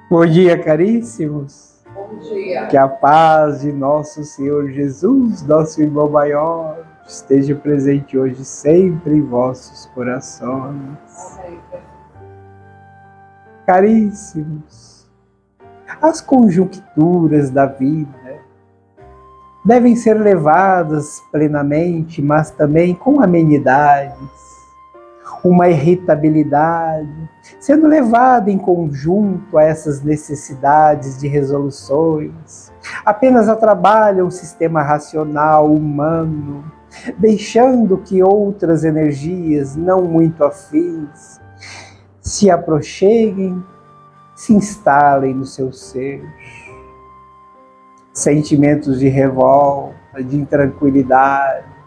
Bom dia, caríssimos. Bom dia. Que a paz de nosso Senhor Jesus, nosso irmão maior, esteja presente hoje sempre em vossos corações. Amém. Caríssimos, as conjunturas da vida devem ser levadas plenamente, mas também com amenidades, uma irritabilidade, sendo levada em conjunto a essas necessidades de resoluções, apenas atrapalham o sistema racional humano, deixando que outras energias não muito afins se aproxeguem, se instalem no seu ser. Sentimentos de revolta, de intranquilidade,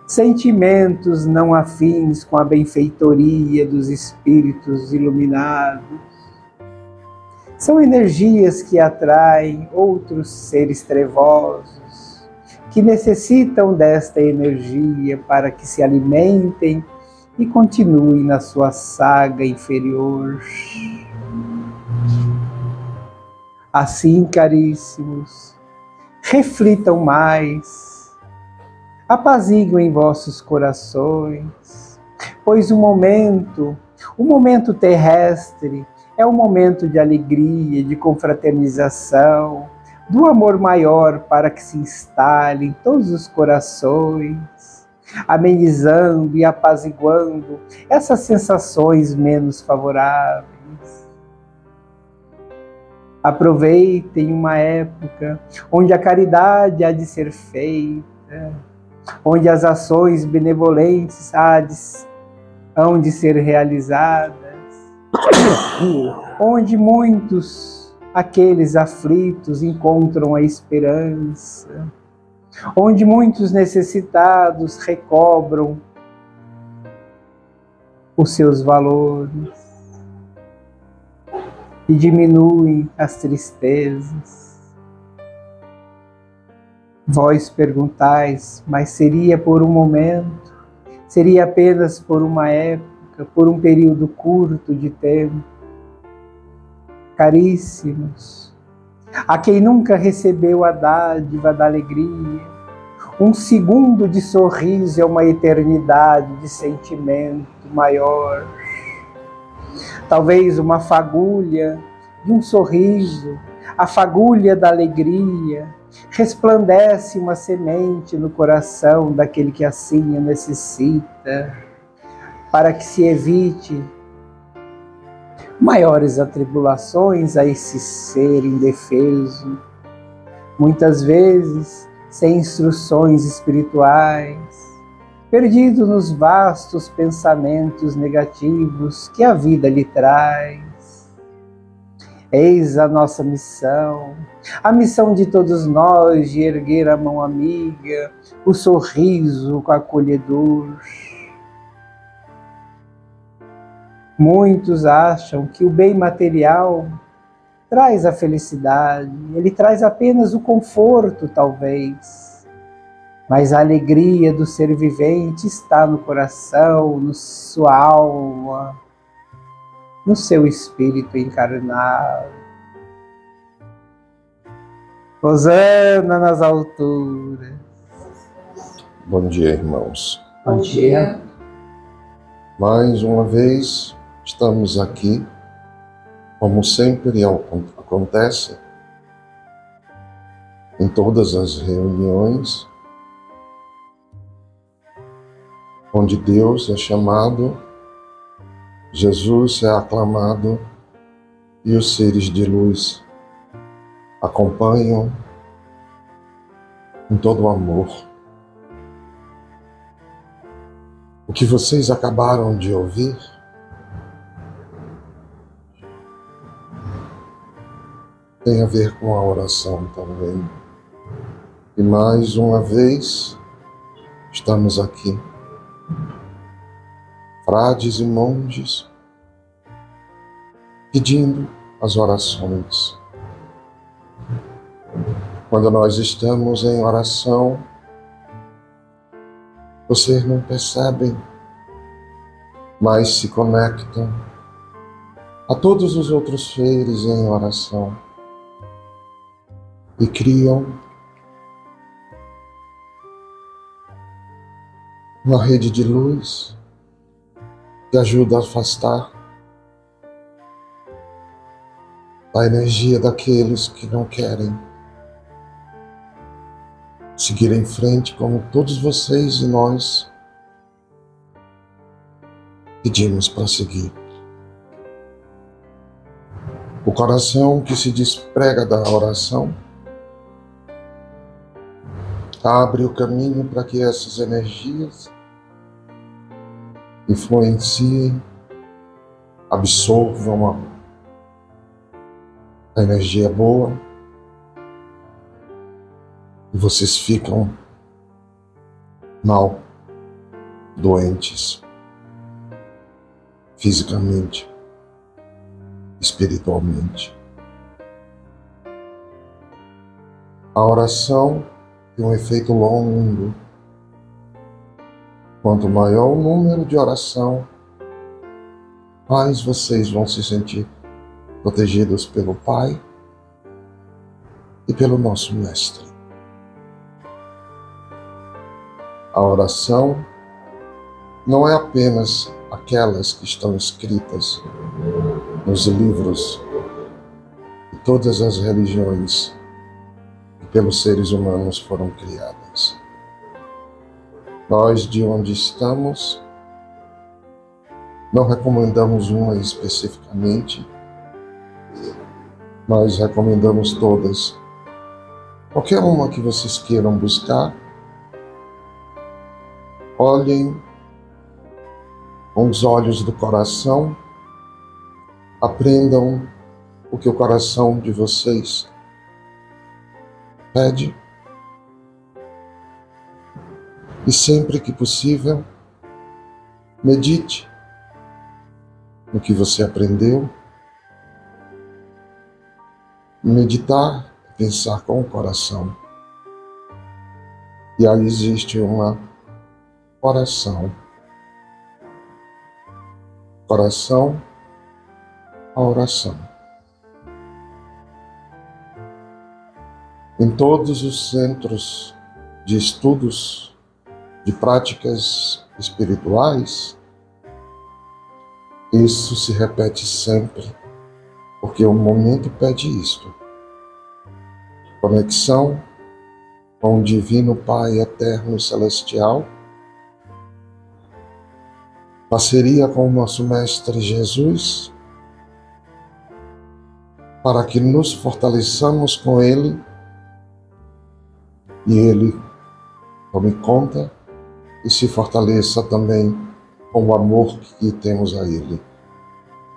sentimentos não afins com a benfeitoria dos espíritos iluminados. São energias que atraem outros seres trevosos, que necessitam desta energia para que se alimentem e continuem na sua saga inferior. Assim, caríssimos, reflitam mais, apaziguem vossos corações, pois o momento terrestre é um momento de alegria, de confraternização, do amor maior para que se instale em todos os corações, amenizando e apaziguando essas sensações menos favoráveis. Aproveitem uma época onde a caridade há de ser feita, onde as ações benevolentes hão de ser realizadas, onde muitos, aqueles aflitos, encontram a esperança, onde muitos necessitados recobram os seus valores e diminuem as tristezas. Vós perguntais, mas seria por um momento? Seria apenas por uma época, por um período curto de tempo? Caríssimos, a quem nunca recebeu a dádiva da alegria, um segundo de sorriso é uma eternidade de sentimento maior. Talvez uma fagulha de um sorriso, a fagulha da alegria, resplandece uma semente no coração daquele que assim a necessita, para que se evite maiores atribulações a esse ser indefeso, muitas vezes sem instruções espirituais, perdido nos vastos pensamentos negativos que a vida lhe traz. Eis a nossa missão, a missão de todos nós de erguer a mão amiga, o sorriso acolhedor. Muitos acham que o bem material traz a felicidade, ele traz apenas o conforto, talvez. Mas a alegria do ser vivente está no coração, na sua alma, no seu espírito encarnado. Hosana nas alturas. Bom dia, irmãos. Bom dia. Mais uma vez estamos aqui, como sempre acontece, em todas as reuniões, onde Deus é chamado, Jesus é aclamado e os seres de luz acompanham com todo o amor. O que vocês acabaram de ouvir tem a ver com a oração também. E mais uma vez estamos aqui, frades e monges, pedindo as orações. Quando nós estamos em oração, vocês não percebem, mas se conectam a todos os outros seres em oração e criam uma rede de luz que ajuda a afastar a energia daqueles que não querem seguir em frente, como todos vocês e nós pedimos para seguir. O coração que se desprega da oração abre o caminho para que essas energias influenciem, absorvam a energia boa e vocês ficam mal, doentes, fisicamente, espiritualmente. A oração tem um efeito longo. Quanto maior o número de oração, mais vocês vão se sentir protegidos pelo Pai e pelo nosso Mestre. A oração não é apenas aquelas que estão escritas nos livros de todas as religiões que pelos seres humanos foram criadas. Nós, de onde estamos, não recomendamos uma especificamente, mas recomendamos todas. Qualquer uma que vocês queiram buscar, olhem com os olhos do coração, aprendam o que o coração de vocês pede e sempre que possível, medite no que você aprendeu. Meditar é pensar com o coração. E aí existe uma oração. Coração, a oração. Em todos os centros de estudos, de práticas espirituais, isso se repete sempre, porque o momento pede isto. Conexão com o Divino Pai Eterno e Celestial, parceria com o nosso Mestre Jesus, para que nos fortaleçamos com Ele e Ele tome conta e se fortaleça também com o amor que temos a Ele.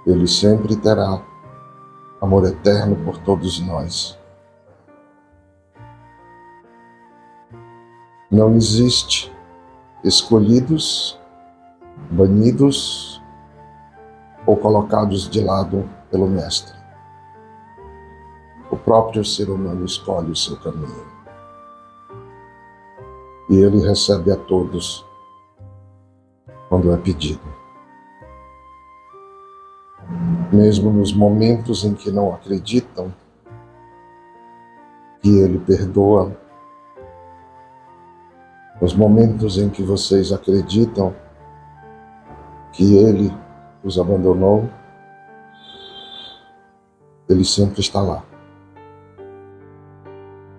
Ele sempre terá amor eterno por todos nós. Não existe escolhidos, banidos ou colocados de lado pelo Mestre. O próprio ser humano escolhe o seu caminho. E ele recebe a todos quando é pedido. Mesmo nos momentos em que não acreditam que ele perdoa, nos momentos em que vocês acreditam que ele os abandonou, ele sempre está lá,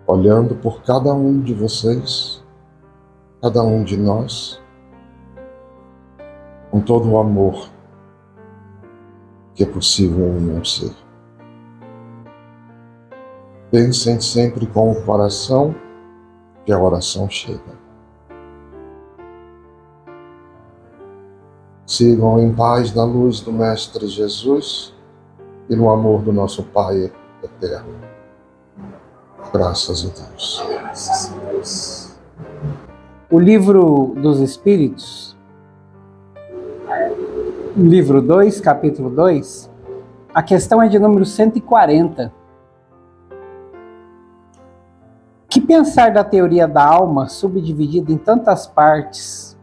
olhando por cada um de vocês, cada um de nós, com todo o amor que é possível em um ser. Pensem sempre com o coração, que a oração chega. Sigam em paz na luz do Mestre Jesus e no amor do nosso Pai eterno. Graças a Deus. Graças a Deus. O Livro dos Espíritos, livro 2, capítulo 2, a questão é de número 140. pensar da teoria da alma subdividida em tantas partes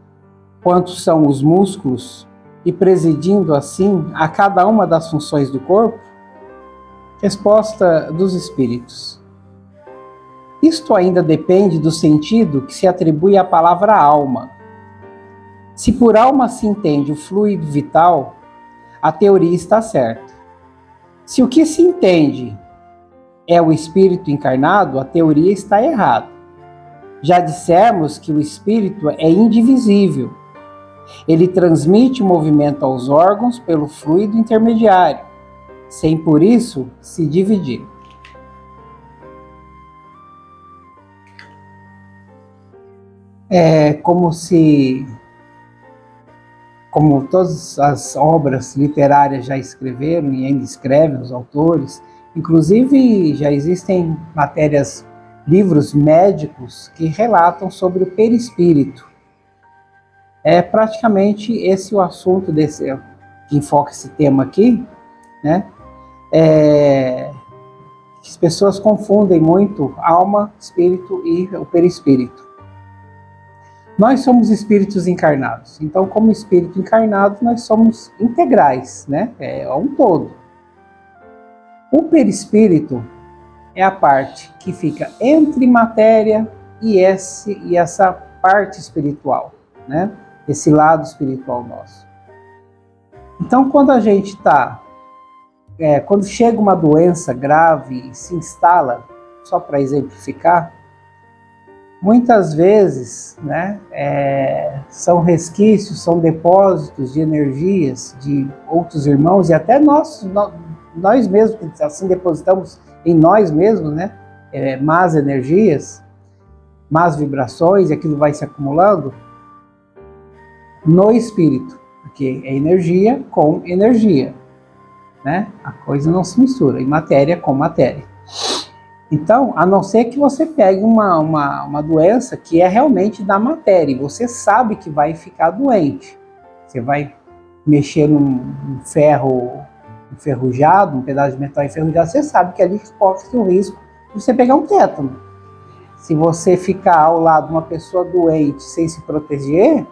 quanto são os músculos e presidindo assim a cada uma das funções do corpo? Resposta dos espíritos. Isto ainda depende do sentido que se atribui à palavra alma. Se por alma se entende o fluido vital, a teoria está certa. Se o que se entende é o espírito encarnado, a teoria está errada. Já dissemos que o espírito é indivisível. Ele transmite o movimento aos órgãos pelo fluido intermediário, sem por isso se dividir. É como todas as obras literárias já escreveram e ainda escrevem os autores, inclusive já existem livros médicos que relatam sobre o perispírito. É praticamente esse o assunto que enfoca esse tema aqui, né? As pessoas confundem muito alma, espírito e o perispírito. Nós somos espíritos encarnados, então como espírito encarnado nós somos integrais, né? É um todo. O perispírito é a parte que fica entre matéria e essa parte espiritual, né? Esse lado espiritual nosso. Então quando a gente quando chega uma doença grave e se instala, só para exemplificar, muitas vezes, né, são resquícios, são depósitos de energias de outros irmãos e até nós mesmos, assim depositamos em nós mesmos, né, más energias, más vibrações, e aquilo vai se acumulando no espírito, porque é energia com energia, né? A coisa não se mistura, e matéria com matéria. Então, a não ser que você pegue uma doença que é realmente da matéria, e você sabe que vai ficar doente. Você vai mexer num ferro enferrujado, um pedaço de metal enferrujado, você sabe que ali corre o risco de você pegar um tétano. Se você ficar ao lado de uma pessoa doente sem se proteger,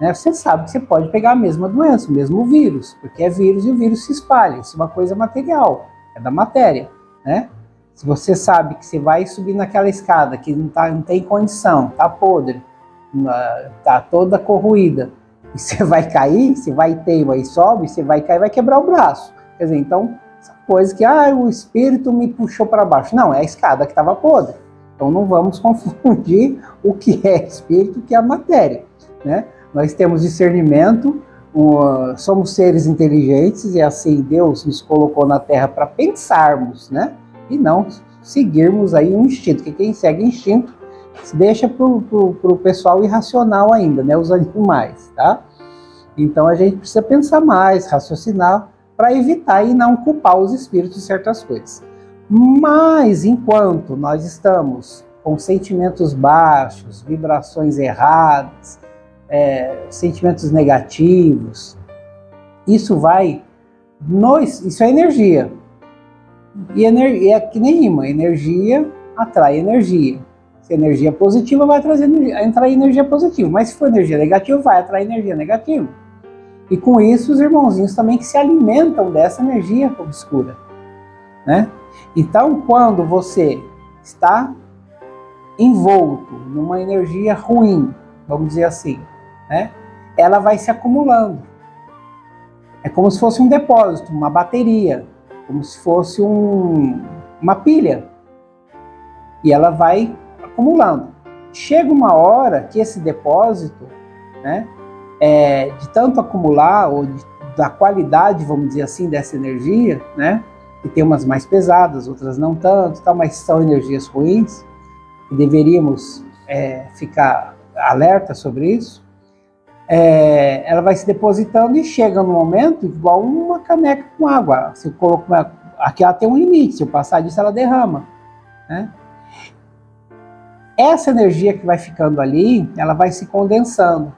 né, você sabe que você pode pegar a mesma doença, o mesmo vírus, porque é vírus e o vírus se espalha. Isso é uma coisa material, é da matéria, né? Se você sabe que você vai subir naquela escada que não tem condição, está podre, está toda corroída, e você vai cair, você vai teima e sobe, você vai cair e vai quebrar o braço. Quer dizer, então, essa coisa que o espírito me puxou para baixo. Não, é a escada que estava podre. Então não vamos confundir o que é espírito e o que é matéria, né? Nós temos discernimento, somos seres inteligentes e assim Deus nos colocou na Terra para pensarmos, né? E não seguirmos aí um instinto, porque quem segue instinto deixa pro pessoal irracional ainda, né? Os animais, tá? Então a gente precisa pensar mais, raciocinar, para evitar e não culpar os espíritos de certas coisas. Mas enquanto nós estamos com sentimentos baixos, vibrações erradas, sentimentos negativos, isso é energia. E é que nem imã, energia atrai energia. Se energia positiva vai atrair energia positiva, mas se for energia negativa vai atrair energia negativa. E com isso os irmãozinhos também que se alimentam dessa energia obscura, né? Então quando você está envolto numa energia ruim, vamos dizer assim, né? Ela vai se acumulando. É como se fosse um depósito, uma bateria, como se fosse uma pilha. E ela vai acumulando. Chega uma hora que esse depósito, né, de tanto acumular, ou da qualidade, vamos dizer assim, dessa energia, né, que tem umas mais pesadas, outras não tanto, mas são energias ruins, e deveríamos ficar alerta sobre isso. Ela vai se depositando e chega no momento igual uma caneca com água. Se coloca aqui ela tem um limite, se eu passar disso ela derrama, né? Essa energia que vai ficando ali, ela vai se condensando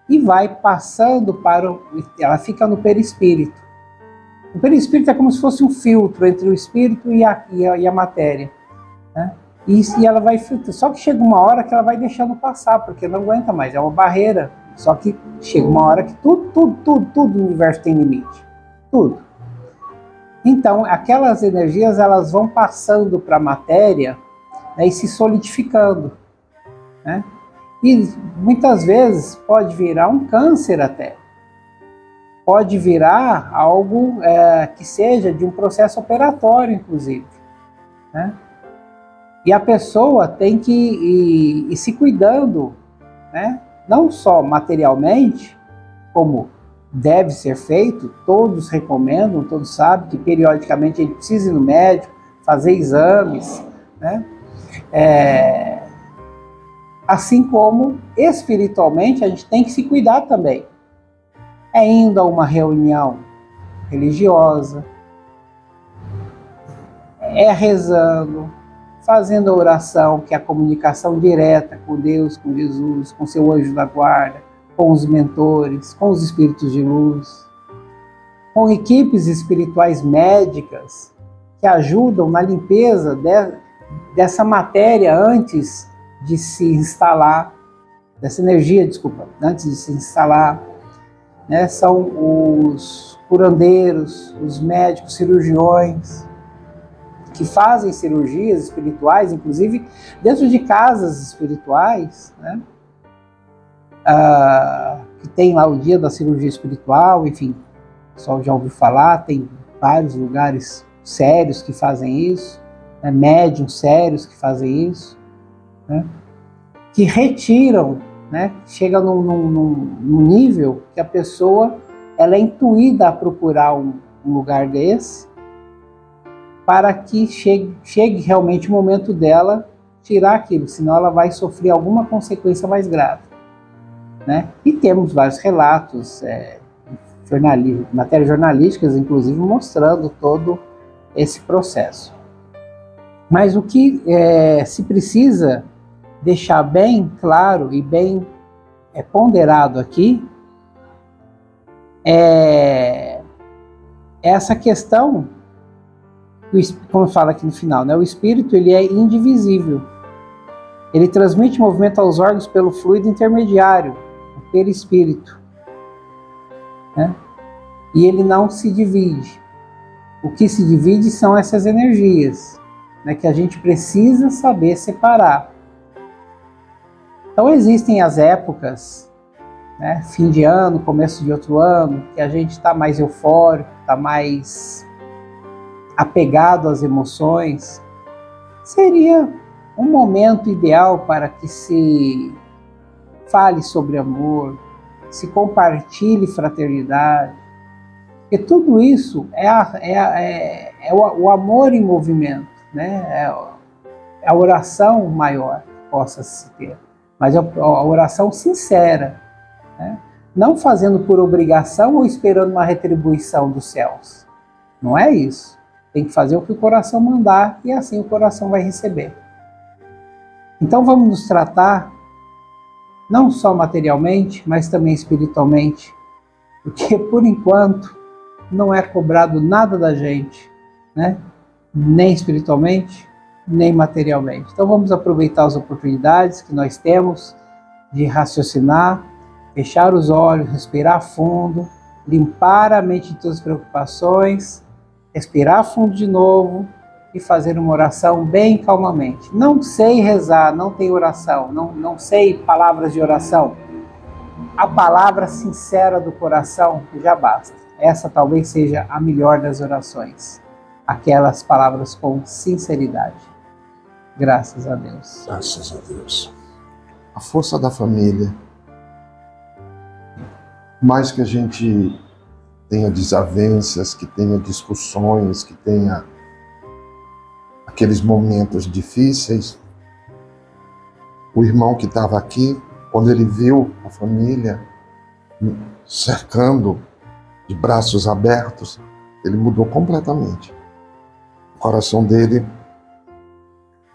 e vai passando ela fica no perispírito. O perispírito é como se fosse um filtro entre o espírito e a matéria, né? E ela vai filtrando. Só que chega uma hora que ela vai deixando passar, porque não aguenta mais, é uma barreira. Só que chega uma hora que tudo no universo tem limite. Tudo. Então, aquelas energias, elas vão passando para a matéria, né, e se solidificando, né? E muitas vezes pode virar um câncer até. Pode virar algo que seja de um processo operatório, inclusive, né? E a pessoa tem que ir se cuidando, né? Não só materialmente, como deve ser feito, todos recomendam, todos sabem que periodicamente a gente precisa ir no médico, fazer exames, né? Assim como espiritualmente a gente tem que se cuidar também. É indo a uma reunião religiosa, é rezando, fazendo a oração, que é a comunicação direta com Deus, com Jesus, com seu anjo da guarda, com os mentores, com os espíritos de luz, com equipes espirituais médicas que ajudam na limpeza dessa matéria antes de se instalar, dessa energia, desculpa, antes de se instalar, né? São os curandeiros, os médicos, cirurgiões, que fazem cirurgias espirituais, inclusive dentro de casas espirituais, né? Que tem lá o dia da cirurgia espiritual, enfim, o pessoal já ouviu falar, tem vários lugares sérios que fazem isso, né? Médiuns sérios que fazem isso, né? Que retiram, né? Chega num nível que a pessoa ela é intuída a procurar um lugar desse, para que chegue realmente o momento dela tirar aquilo, senão ela vai sofrer alguma consequência mais grave, né? E temos vários relatos, matérias jornalísticas, inclusive, mostrando todo esse processo. Mas o que se precisa deixar bem claro e bem ponderado aqui é essa questão, como fala aqui no final, né? O espírito ele é indivisível. Ele transmite movimento aos órgãos pelo fluido intermediário, o perispírito, né? E ele não se divide. O que se divide são essas energias, né, que a gente precisa saber separar. Então existem as épocas, né, fim de ano, começo de outro ano, que a gente está mais eufórico, está mais apegado às emoções. Seria um momento ideal para que se fale sobre amor, se compartilhe fraternidade, porque tudo isso é o amor em movimento, né? É a oração maior que possa se ter, mas a oração sincera, né? Não fazendo por obrigação ou esperando uma retribuição dos céus. Não é isso. Tem que fazer o que o coração mandar e assim o coração vai receber. Então vamos nos tratar não só materialmente, mas também espiritualmente, porque por enquanto não é cobrado nada da gente, né? Nem espiritualmente, nem materialmente. Então vamos aproveitar as oportunidades que nós temos de raciocinar, fechar os olhos, respirar fundo, limpar a mente de todas as preocupações, respirar fundo de novo e fazer uma oração bem calmamente. Não sei rezar, não tenho oração, não sei palavras de oração. A palavra sincera do coração já basta. Essa talvez seja a melhor das orações. Aquelas palavras com sinceridade. Graças a Deus. Graças a Deus. A força da família. Mais que a gente tenha desavenças, que tenha discussões, que tenha aqueles momentos difíceis, o irmão que estava aqui, quando ele viu a família cercando de braços abertos, ele mudou completamente. O coração dele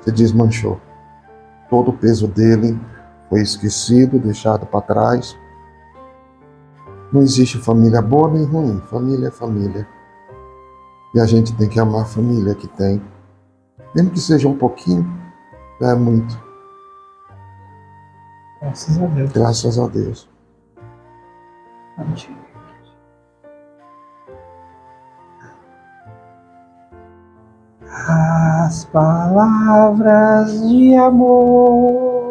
se desmanchou. Todo o peso dele foi esquecido, deixado para trás. Não existe família boa nem ruim. Família é família. E a gente tem que amar a família que tem. Mesmo que seja um pouquinho, É muito. Graças a Deus. Graças a Deus. Amém. As palavras de amor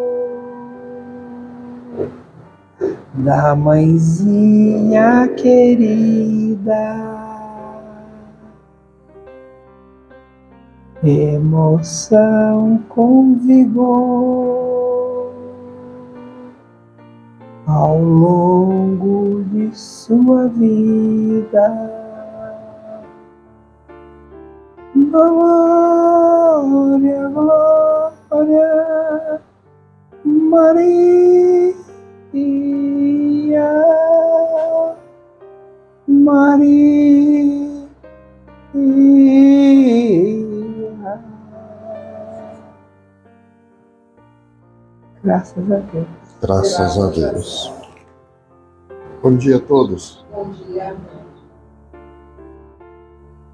da mãezinha querida, emoção com vigor ao longo de sua vida. Glória, glória, Maria, Maria. Graças a Deus. Graças a Deus. Bom dia a todos. Bom dia.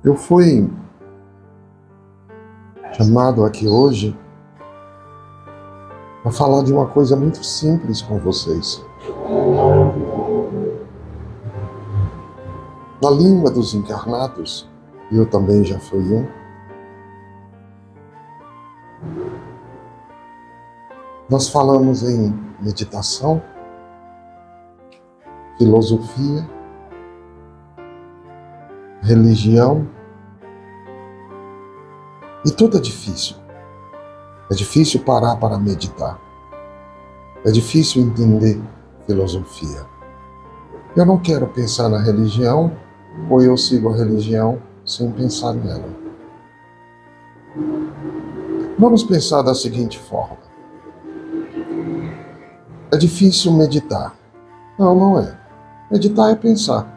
Eu fui chamado aqui hoje para falar de uma coisa muito simples com vocês. Na língua dos encarnados, e eu também já fui um, nós falamos em meditação, filosofia, religião, e tudo é difícil. É difícil parar para meditar. É difícil entender filosofia. Eu não quero pensar na religião, ou eu sigo a religião sem pensar nela. Vamos pensar da seguinte forma. É difícil meditar. Não, não é. Meditar é pensar.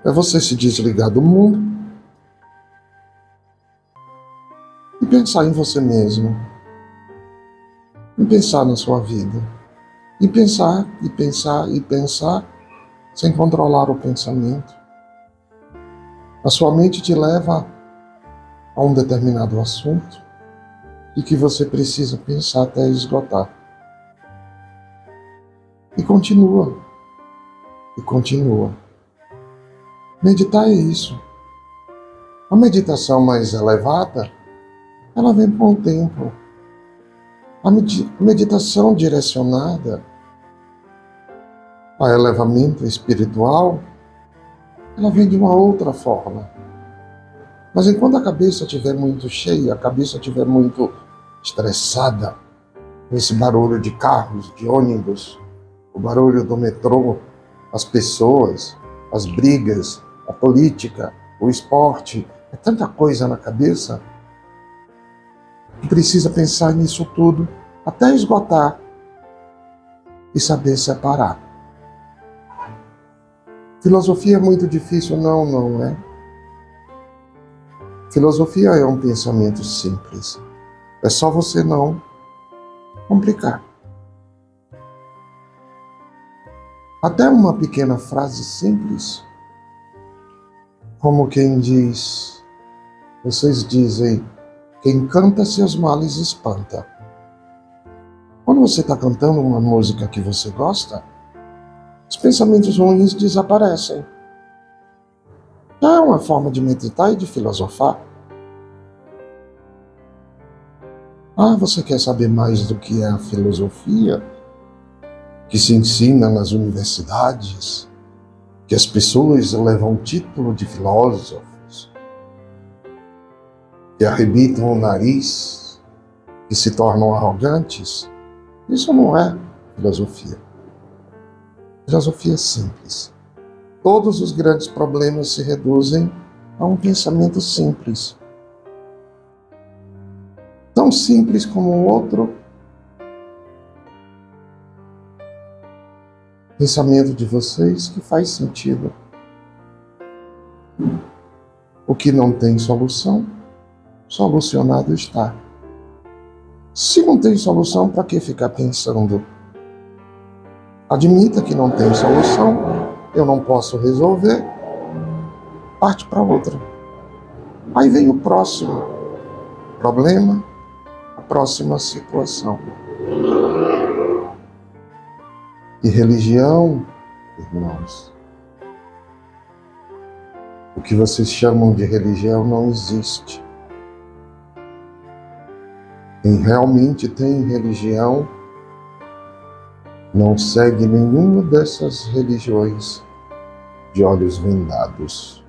É você se desligar do mundo e pensar em você mesmo, e pensar na sua vida, e pensar, e pensar, e pensar, sem controlar o pensamento. A sua mente te leva a um determinado assunto e que você precisa pensar até esgotar. E continua, e continua. Meditar é isso. A meditação mais elevada, ela vem com o tempo. A meditação direcionada a elevamento espiritual, ela vem de uma outra forma. Mas enquanto a cabeça estiver muito cheia, a cabeça estiver muito estressada, com esse barulho de carros, de ônibus, o barulho do metrô, as pessoas, as brigas, a política, o esporte, é tanta coisa na cabeça, precisa pensar nisso tudo até esgotar e saber separar. Filosofia é muito difícil? Não, não é. Filosofia é um pensamento simples. É só você não complicar. Até uma pequena frase simples, como quem diz, vocês dizem, quem canta seus males espanta. Quando você está cantando uma música que você gosta, os pensamentos ruins desaparecem. Já é uma forma de meditar e de filosofar. Ah, você quer saber mais do que é a filosofia que se ensina nas universidades, que as pessoas levam o título de filósofos, que arrebitam o nariz, que se tornam arrogantes? Isso não é filosofia. Filosofia é simples. Todos os grandes problemas se reduzem a um pensamento simples. Tão simples como o outro pensamento de vocês que faz sentido. O que não tem solução, solucionado está. Se não tem solução, para que ficar pensando? Admita que não tem solução, eu não posso resolver, parte para outra. Aí vem o próximo problema, a próxima situação. E religião, irmãos, o que vocês chamam de religião não existe. Quem realmente tem religião não segue nenhuma dessas religiões de olhos vendados.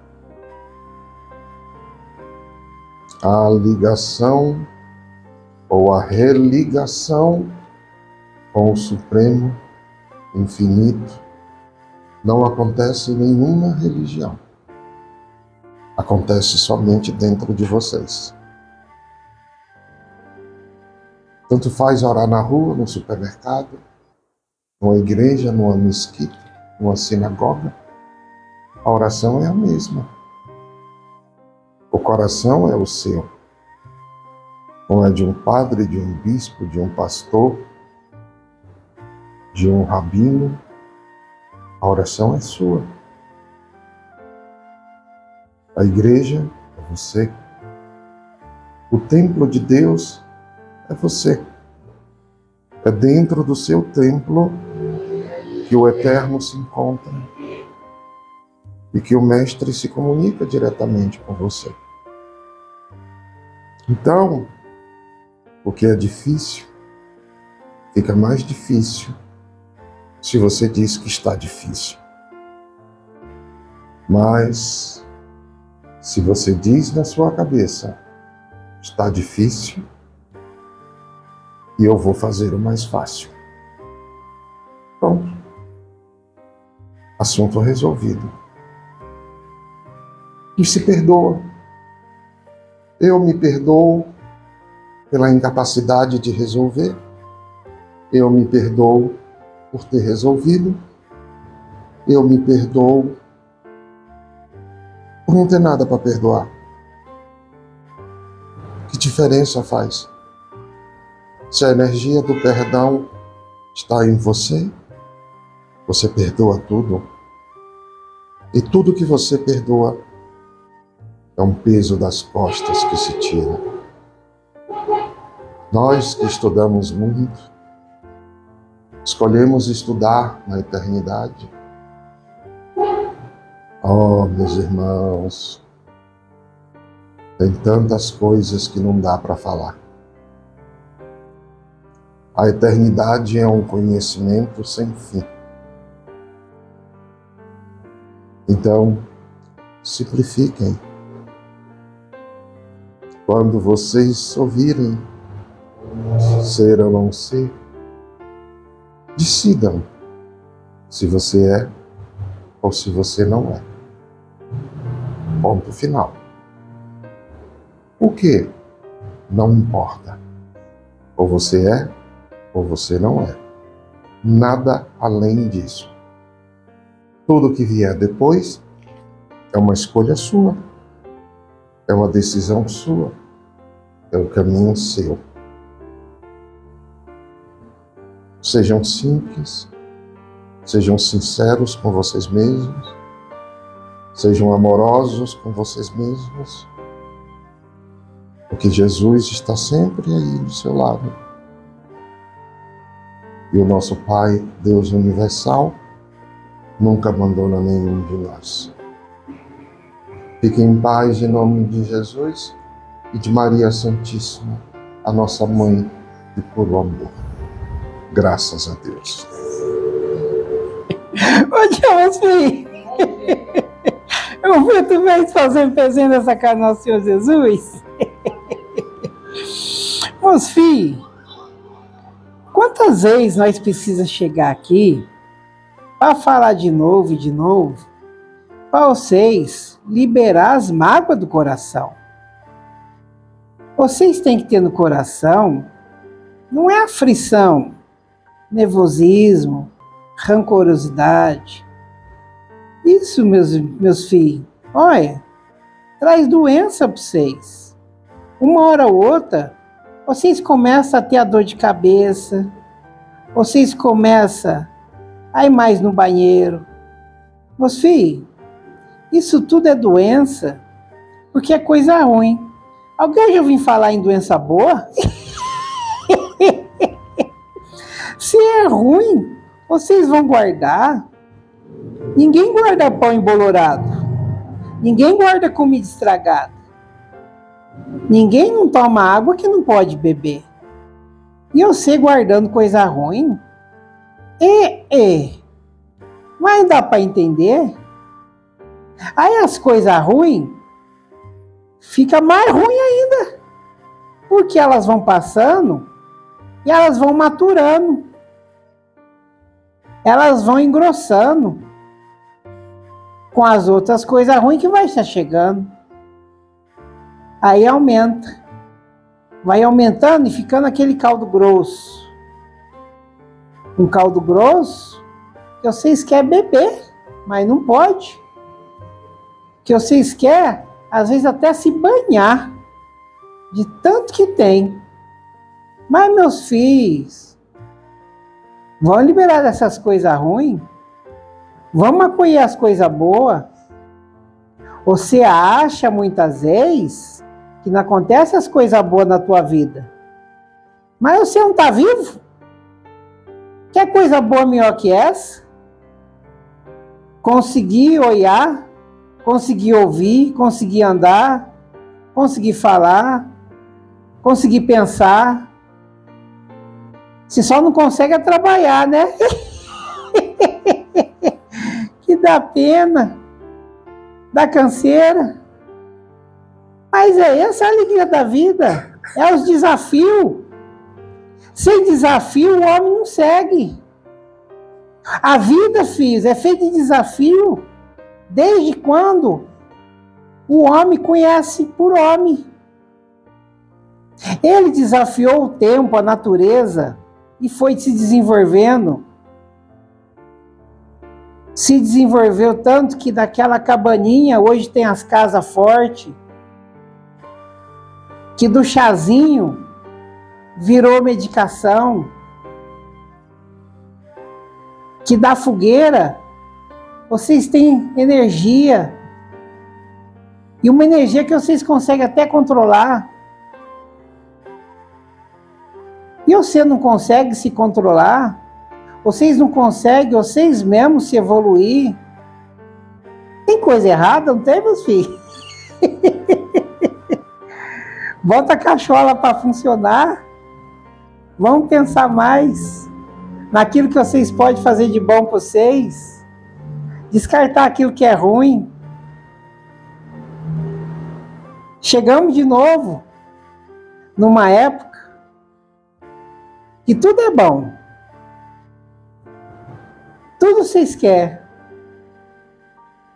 A ligação ou a religação com o Supremo Infinito não acontece em nenhuma religião. Acontece somente dentro de vocês. Tanto faz orar na rua, no supermercado, numa igreja, numa mesquita, numa sinagoga. A oração é a mesma. O coração é o seu. Não é de um padre, de um bispo, de um pastor, de um rabino. A oração é sua. A igreja é você. O templo de Deus é você. É dentro do seu templo que o Eterno se encontra e que o Mestre se comunica diretamente com você. Então, o que é difícil, fica mais difícil se você diz que está difícil. Mas, se você diz na sua cabeça, está difícil, e eu vou fazer o mais fácil. Pronto. Assunto resolvido. E se perdoa. Eu me perdoo pela incapacidade de resolver. Eu me perdoo por ter resolvido. Eu me perdoo por não ter nada para perdoar. Que diferença faz? Se a energia do perdão está em você, você perdoa tudo. E tudo que você perdoa é um peso das costas que se tira. Nós que estudamos muito, escolhemos estudar na eternidade. Oh, meus irmãos, tem tantas coisas que não dá para falar. A eternidade é um conhecimento sem fim. Então, simplifiquem. Quando vocês ouvirem ser ou não ser, decidam se você é ou se você não é. Ponto final. O que? Não importa. Ou você é, ou você não é. Nada além disso. Tudo que vier depois é uma escolha sua, é uma decisão sua, é o caminho seu. Sejam simples, sejam sinceros com vocês mesmos, sejam amorosos com vocês mesmos, porque Jesus está sempre aí do seu lado. E o nosso Pai, Deus universal, nunca abandona nenhum de nós. Fiquem em paz em nome de Jesus e de Maria Santíssima, a nossa mãe de puro amor. Graças a Deus. Ô, Deus, filho, eu fui tu vez fazendo presente nessa casa do nosso Senhor Jesus. Meus filhos, quantas vezes nós precisamos chegar aqui para falar de novo e de novo, para vocês liberar as mágoas do coração? Vocês têm que ter no coração, não é aflição, nervosismo, rancorosidade. Isso, meus filhos, olha, traz doença para vocês. Uma hora ou outra, vocês começam a ter a dor de cabeça, vocês começam a ir mais no banheiro. Meus filhos, isso tudo é doença, porque é coisa ruim. Alguém já ouviu falar em doença boa? Se é ruim, vocês vão guardar. Ninguém guarda pão embolorado. Ninguém guarda comida estragada. Ninguém não toma água que não pode beber. E você guardando coisa ruim? Mas dá para entender? Aí as coisas ruins fica mais ruim ainda. Porque elas vão passando e elas vão maturando. Elas vão engrossando com as outras coisas ruins que vai estar chegando. Aí aumenta. Vai aumentando e ficando aquele caldo grosso. Um caldo grosso que vocês querem beber, mas não pode. Que vocês querem, às vezes, até se banhar de tanto que tem. Mas, meus filhos, vão liberar dessas coisas ruins? Vamos acolher as coisas boas? Você acha, muitas vezes, que não acontece as coisas boas na tua vida. Mas você não está vivo? Quer coisa boa melhor que essa? Conseguir olhar, conseguir ouvir, conseguir andar, conseguir falar, conseguir pensar. Se só não consegue é trabalhar, né? Que dá pena, dá canseira. Mas é essa a alegria da vida, é os desafios. Sem desafio, o homem não segue. A vida, filhos, é feita de desafio. Desde quando o homem conhece por homem. Ele desafiou o tempo, a natureza, e foi se desenvolvendo. Se desenvolveu tanto que daquela cabaninha hoje tem as casas fortes. Que do chazinho virou medicação. Que da fogueira vocês têm energia. E uma energia que vocês conseguem até controlar. E você não consegue se controlar? Vocês não conseguem, vocês mesmos se evoluir? Tem coisa errada, não tem, meus filhos? Bota a cachola para funcionar. Vamos pensar mais naquilo que vocês podem fazer de bom para vocês. Descartar aquilo que é ruim. Chegamos de novo numa época que tudo é bom. Tudo vocês querem.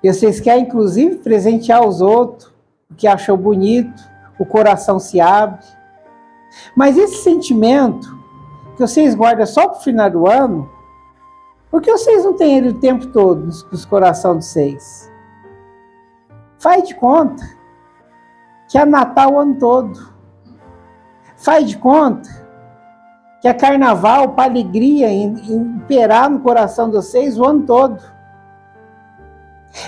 E vocês querem, inclusive, presentear os outros, o que achou bonito, o coração se abre. Mas esse sentimento que vocês guardam só para o final do ano, por que vocês não têm ele o tempo todo nos corações de vocês? Faz de conta que é Natal o ano todo. Faz de conta que é Carnaval para alegria imperar no coração de vocês o ano todo.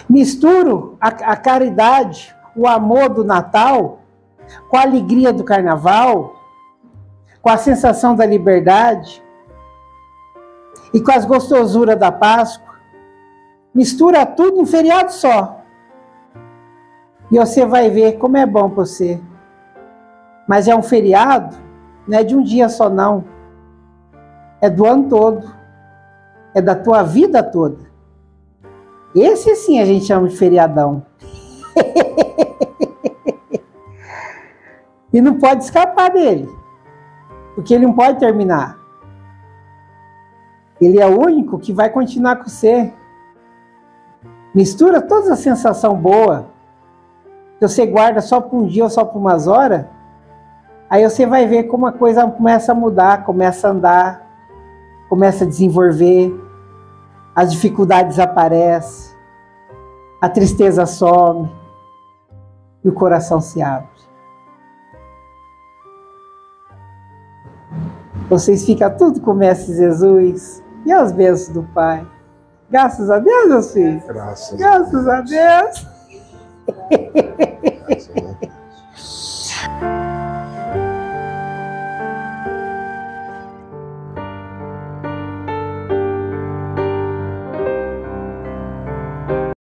Misturo a caridade, o amor do Natal com a alegria do Carnaval, com a sensação da liberdade e com as gostosuras da Páscoa. Mistura tudo em feriado só. E você vai ver como é bom para você. Mas é um feriado, não é de um dia só não. É do ano todo. É da tua vida toda. Esse sim a gente chama de feriadão. E não pode escapar dele. Porque ele não pode terminar. Ele é o único que vai continuar com você. Mistura toda a sensação boa que você guarda só por um dia ou só por umas horas. Aí você vai ver como a coisa começa a mudar, começa a andar, começa a desenvolver, as dificuldades aparecem, a tristeza some e o coração se abre. Vocês ficam tudo com o Mestre Jesus e as bênçãos do Pai. Graças a Deus, meus filhos. Graças a Deus.